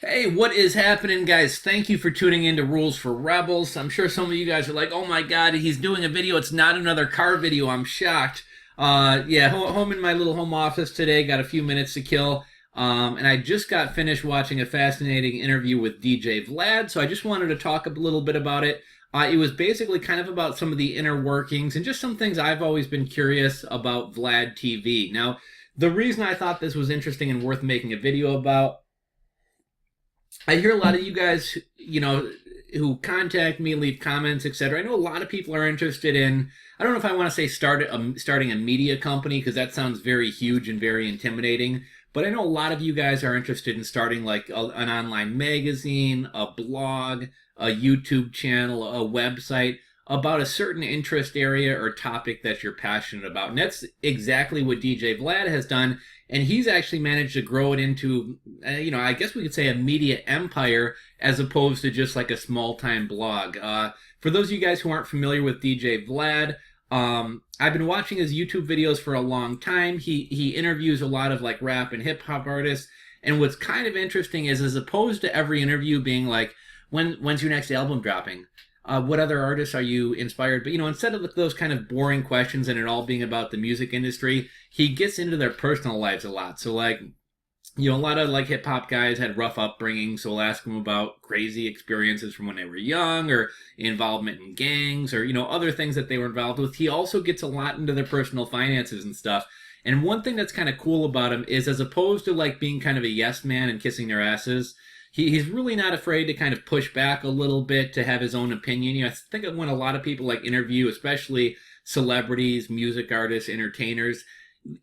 Hey, what is happening, guys? Thank you for tuning in to Rules for Rebels. I'm sure some of you guys are like, oh my god, he's doing a video. It's not another car video. I'm shocked. Yeah, home in my little home office today. Got a few minutes to kill. And I just got finished watching a fascinating interview with DJ Vlad, so I just wanted to talk a little bit about it. It was basically kind of about some of the inner workings and just some things I've always been curious about Vlad TV. Now, the reason I thought this was interesting and worth making a video about, I hear a lot of you guys, who contact me, leave comments, etc. I know a lot of people are interested in. I don't know if I want to say starting a media company because that sounds very huge and very intimidating. But I know a lot of you guys are interested in starting like an online magazine, a blog, a YouTube channel, a website about a certain interest area or topic that you're passionate about. And that's exactly what DJ Vlad has done. And he's actually managed to grow it into, I guess we could say a media empire as opposed to just like a small time blog. For those of you guys who aren't familiar with DJ Vlad, I've been watching his YouTube videos for a long time. He interviews a lot of like rap and hip hop artists. And what's kind of interesting is, as opposed to every interview being like, when's your next album dropping? What other artists are you inspired? But, instead of those kind of boring questions and it all being about the music industry, he gets into their personal lives a lot. So, like, a lot of like hip hop guys had rough upbringing, so we'll ask them about crazy experiences from when they were young or involvement in gangs or, other things that they were involved with. He also gets a lot into their personal finances and stuff. And one thing that's kind of cool about him is, as opposed to like being kind of a yes man and kissing their asses, he's really not afraid to kind of push back a little bit to have his own opinion. I think when a lot of people like interview, especially celebrities, music artists, entertainers,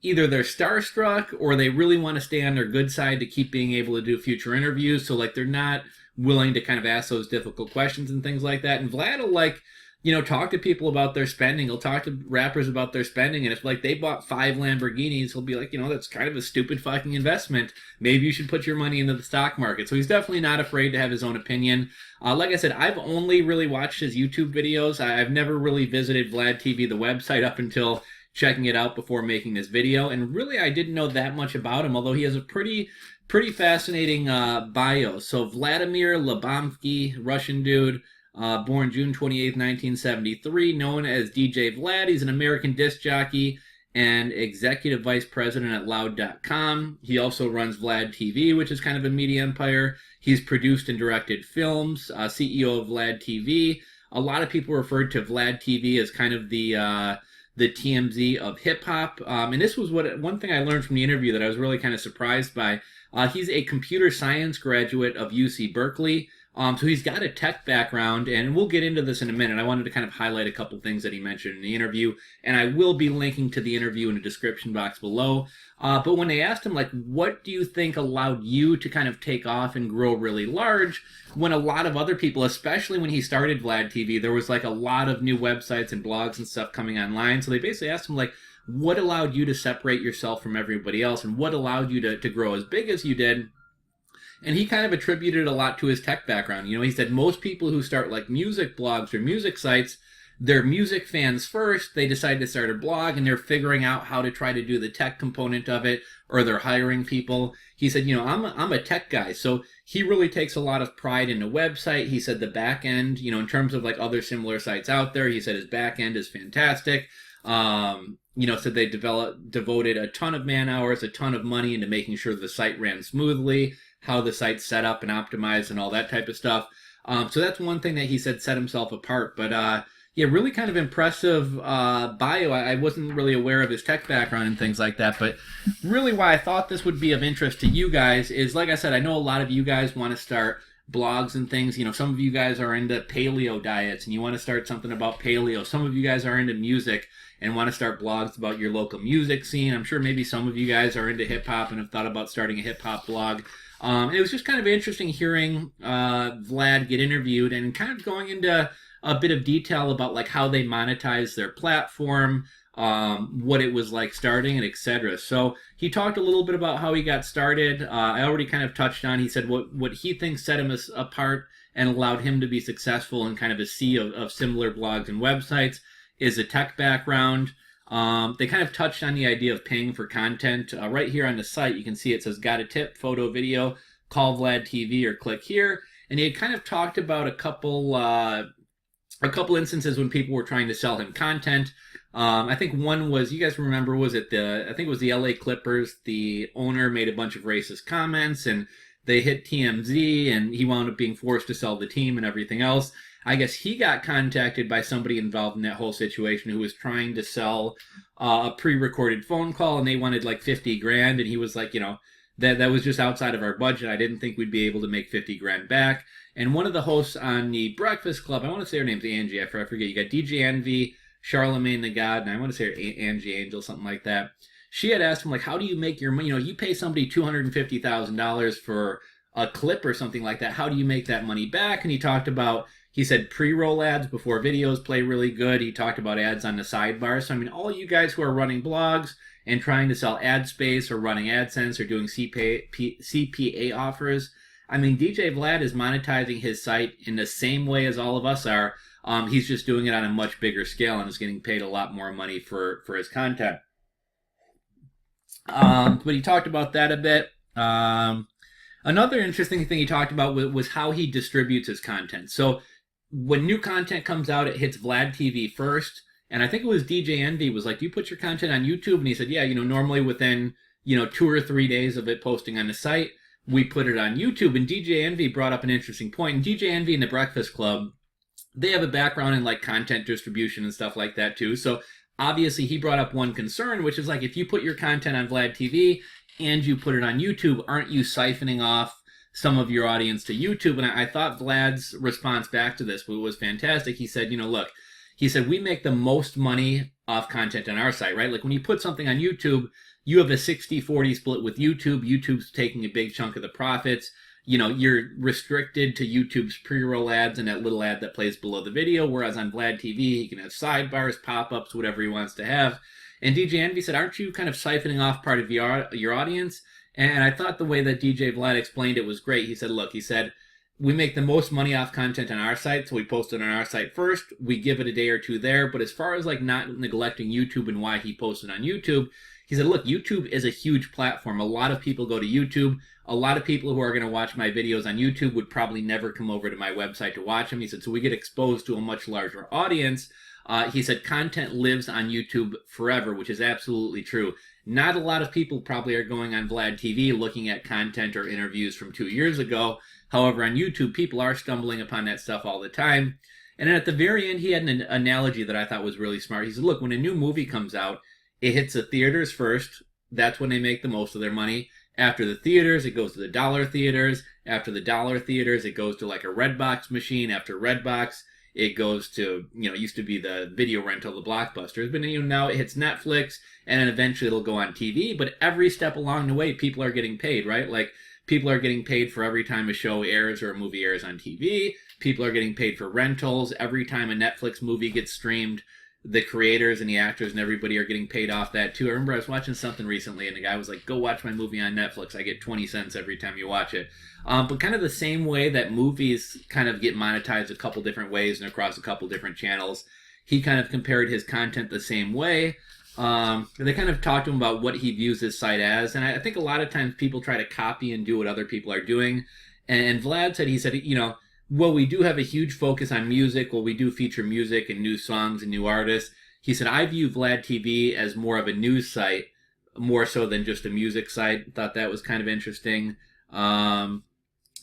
either they're starstruck or they really want to stay on their good side to keep being able to do future interviews. So like they're not willing to kind of ask those difficult questions and things like that. And Vlad will talk to people about their spending. He'll talk to rappers about their spending. And if like they bought 5 Lamborghinis, he'll be like, that's kind of a stupid fucking investment. Maybe you should put your money into the stock market. So he's definitely not afraid to have his own opinion. Like I said, I've only really watched his YouTube videos. I've never really visited Vlad TV, the website, up until checking it out before making this video. And really, I didn't know that much about him, although he has a pretty fascinating bio. So Vladimir Labomsky, Russian dude, born June 28th, 1973, known as DJ Vlad. He's an American disc jockey and executive vice president at Loud.com. He also runs Vlad TV, which is kind of a media empire. He's produced and directed films, CEO of Vlad TV. A lot of people referred to Vlad TV as kind of the TMZ of hip hop. And this was one thing I learned from the interview that I was really kind of surprised by. He's a computer science graduate of UC Berkeley. So he's got a tech background, and we'll get into this in a minute. I wanted to kind of highlight a couple things that he mentioned in the interview, and I will be linking to the interview in the description box below. But when they asked him, like, what do you think allowed you to kind of take off and grow really large, when a lot of other people, especially when he started Vlad TV, there was like a lot of new websites and blogs and stuff coming online. So they basically asked him, like, what allowed you to separate yourself from everybody else, and what allowed you to grow as big as you did? And he kind of attributed a lot to his tech background. He said most people who start like music blogs or music sites, they're music fans first. They decide to start a blog and they're figuring out how to try to do the tech component of it, or they're hiring people. He said, I'm a tech guy. So he really takes a lot of pride in the website. He said the back end, in terms of like other similar sites out there, he said his back end is fantastic. So they devoted a ton of man hours, a ton of money into making sure the site ran smoothly, how the site's set up and optimized and all that type of stuff. So that's one thing that he said set himself apart. But really kind of impressive bio. I wasn't really aware of his tech background and things like that. But really why I thought this would be of interest to you guys is, like I said, I know a lot of you guys want to start blogs and things. Some of you guys are into paleo diets and you want to start something about paleo. Some of you guys are into music and want to start blogs about your local music scene. I'm sure maybe some of you guys are into hip hop and have thought about starting a hip hop blog. It was just kind of interesting hearing Vlad get interviewed and kind of going into a bit of detail about like how they monetize their platform, what it was like starting, and etc. So he talked a little bit about how he got started. I already kind of touched on. He said what he thinks set him apart and allowed him to be successful in kind of a sea of similar blogs and websites is a tech background. They kind of touched on the idea of paying for content. Right here on the site, you can see it says, got a tip, photo, video, call Vlad TV or click here. And he had kind of talked about a couple instances when people were trying to sell him content. I think one was, you guys remember, was it I think it was the LA Clippers. The owner made a bunch of racist comments and they hit TMZ and he wound up being forced to sell the team and everything else. I guess he got contacted by somebody involved in that whole situation who was trying to sell a pre-recorded phone call, and they wanted like 50 grand. And he was like, that was just outside of our budget. I didn't think we'd be able to make 50 grand back. And one of the hosts on the Breakfast Club, I want to say her name's Angie, I forget. You got DJ Envy, Charlemagne the God, and I want to say her Angie Angel, something like that. She had asked him, like, how do you make your money? You pay somebody $250,000 for a clip or something like that. How do you make that money back? And he talked about, he said pre-roll ads before videos play really good. He talked about ads on the sidebar. So, I mean, all you guys who are running blogs and trying to sell ad space or running AdSense or doing CPA offers, I mean, DJ Vlad is monetizing his site in the same way as all of us are. He's just doing it on a much bigger scale and is getting paid a lot more money for his content. But he talked about that a bit. Another interesting thing he talked about was how he distributes his content. So when new content comes out, it hits Vlad TV first. And I think it was DJ Envy was like, you put your content on YouTube? And he said, yeah, normally within, 2 or 3 days of it posting on the site, we put it on YouTube. And DJ Envy brought up an interesting point. And DJ Envy and the Breakfast Club, they have a background in like content distribution and stuff like that too. So obviously he brought up one concern, which is like, if you put your content on Vlad TV and you put it on YouTube, aren't you siphoning off some of your audience to YouTube? And I thought Vlad's response back to this was fantastic. He said, look, he said, we make the most money off content on our site, right? Like when you put something on YouTube, you have a 60-40 split with YouTube. YouTube's taking a big chunk of the profits. You're restricted to YouTube's pre-roll ads and that little ad that plays below the video, whereas on Vlad TV, he can have sidebars, pop-ups, whatever he wants to have. And DJ Envy said, aren't you kind of siphoning off part of your audience? And I thought the way that DJ Vlad explained it was great. He said, look, we make the most money off content on our site, so we post it on our site first. We give it a day or two there. But as far as like not neglecting YouTube and why he posted on YouTube, he said, look, YouTube is a huge platform. A lot of people go to YouTube. A lot of people who are going to watch my videos on YouTube would probably never come over to my website to watch them. He said, so we get exposed to a much larger audience. He said, content lives on YouTube forever, which is absolutely true. Not a lot of people probably are going on Vlad TV looking at content or interviews from 2 years ago. However, on YouTube, people are stumbling upon that stuff all the time. And then at the very end, he had an analogy that I thought was really smart. He said, look, when a new movie comes out, it hits the theaters first. That's when they make the most of their money. After the theaters, it goes to the dollar theaters. After the dollar theaters, it goes to like a Redbox machine. After Redbox, it goes to, it used to be the video rental, the Blockbusters. But now it hits Netflix, and then eventually it'll go on TV. But every step along the way, people are getting paid, right? Like, people are getting paid for every time a show airs or a movie airs on TV. People are getting paid for rentals. Every time a Netflix movie gets streamed, the creators and the actors and everybody are getting paid off that too. I remember I was watching something recently and the guy was like, go watch my movie on Netflix. I get 20 cents every time you watch it. But kind of the same way that movies kind of get monetized a couple different ways and across a couple different channels, he kind of compared his content the same way. They kind of talked to him about what he views his site as. And I think a lot of times people try to copy and do what other people are doing. And Vlad said, well, we do have a huge focus on music. Well, we do feature music and new songs and new artists. He said, I view Vlad TV as more of a news site, more so than just a music site. Thought that was kind of interesting. And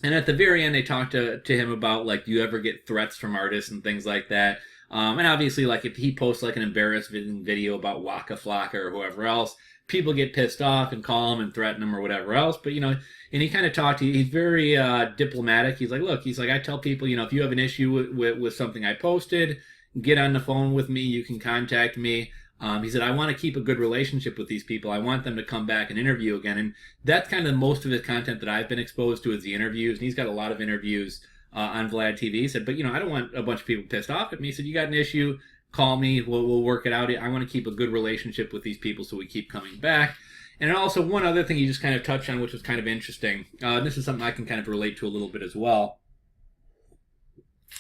at the very end, they talked to him about, like, do you ever get threats from artists and things like that? And obviously, like, if he posts, like, an embarrassing video about Waka Flocka or whoever else, people get pissed off and call him and threaten him or whatever else. But, and he kind of talked, he's very diplomatic. He's like, look, I tell people, if you have an issue with something I posted, get on the phone with me. You can contact me. He said, I want to keep a good relationship with these people. I want them to come back and interview again. And that's kind of most of his content that I've been exposed to is the interviews. And he's got a lot of interviews on Vlad TV. He said, but, I don't want a bunch of people pissed off at me. He said, you got an issue, call me. We'll work it out. I want to keep a good relationship with these people so we keep coming back. And also one other thing he just kind of touched on, which was kind of interesting. This is something I can kind of relate to a little bit as well.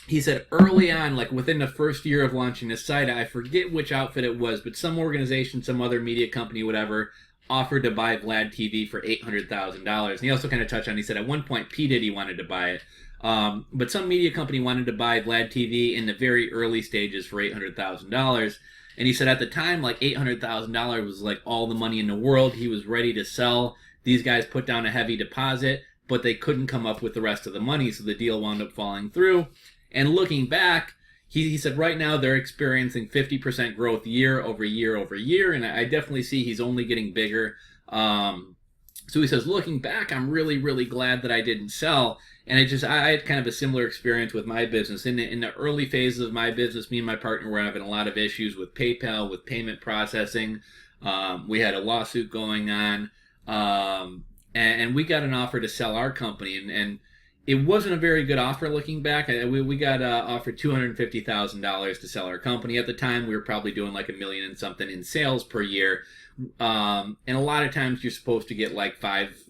He said early on, like within the first year of launching this site, I forget which outfit it was, but some organization, some other media company, whatever, offered to buy Vlad TV for $800,000. And he also kind of touched on, he said at one point P. Diddy wanted to buy it. But some media company wanted to buy Vlad TV in the very early stages for $800,000. And he said at the time, like $800,000 was like all the money in the world. He was ready to sell. These guys put down a heavy deposit, but they couldn't come up with the rest of the money, so the deal wound up falling through. And looking back, he said right now they're experiencing 50% growth year over year over year, and I definitely see he's only getting bigger. So he says, looking back, I'm really, really glad that I didn't sell. And I had kind of a similar experience with my business. In the early phases of my business, me and my partner were having a lot of issues with PayPal, with payment processing. We had a lawsuit going on, and we got an offer to sell our company, and it wasn't a very good offer looking back. We got offered $250,000 to sell our company. At the time, we were probably doing like $1 million and something in sales per year. And a lot of times you're supposed to get like 5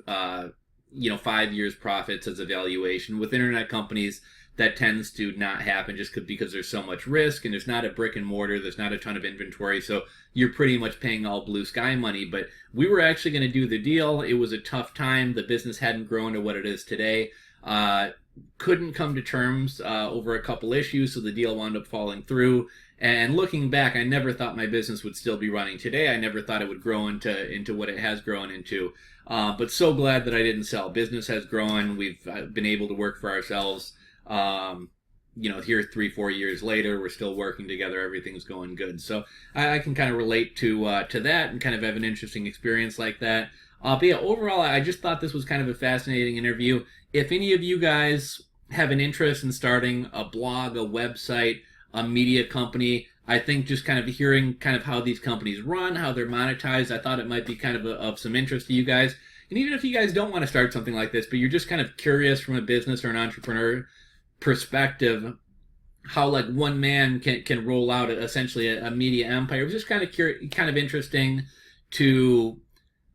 years profits as a valuation. With internet companies, that tends to not happen just because there's so much risk and there's not a brick and mortar, there's not a ton of inventory, so you're pretty much paying all blue sky money. But we were actually going to do the deal. It was a tough time. The business hadn't grown to what it is today. Couldn't come to terms over a couple issues, so the deal wound up falling through. And looking back, I never thought my business would still be running today. I never thought it would grow into what it has grown into. But so glad that I didn't sell. Business has grown. We've been able to work for ourselves. Here 3-4 years later, we're still working together. Everything's going good. So I can kind of relate to that and kind of have an interesting experience like that. But yeah, overall, I just thought this was kind of a fascinating interview. If any of you guys have an interest in starting a blog, a website, a media company, I think just kind of hearing kind of how these companies run, how they're monetized, I thought it might be kind of some interest to you guys. And even if you guys don't want to start something like this, but you're just kind of curious from a business or an entrepreneur perspective, how like one man can roll out essentially a media empire. It was just kind of interesting to...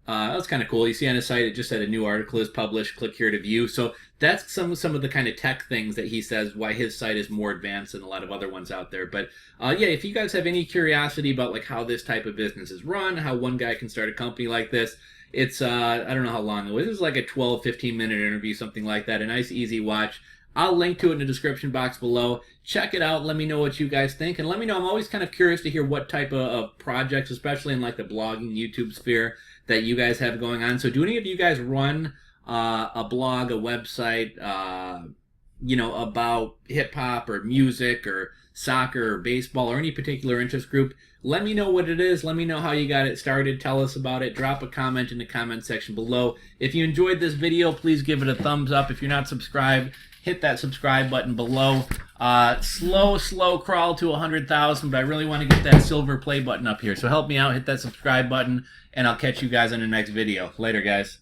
that was kind of cool. You see on his site, it just said a new article is published. Click here to view. So that's some of the kind of tech things that he says why his site is more advanced than a lot of other ones out there. But yeah, if you guys have any curiosity about like how this type of business is run, how one guy can start a company like this, it's I don't know how long it was. It was like a 12-15 minute interview, something like that. A nice, easy watch. I'll link to it in the description box below. Check it out. Let me know what you guys think. And let me know. I'm always kind of curious to hear what type of projects, especially in like the blogging, YouTube sphere, that you guys have going on. So do any of you guys run a blog, a website, about hip-hop or music or soccer or baseball or any particular interest group? Let me know what it is. Let me know how you got it started. Tell us about it. Drop a comment in the comment section below. If you enjoyed this video, please give it a thumbs up. If you're not subscribed, hit that subscribe button below. Slow crawl to 100,000, but I really want to get that silver play button up here. So help me out, hit that subscribe button, and I'll catch you guys in the next video. Later, guys.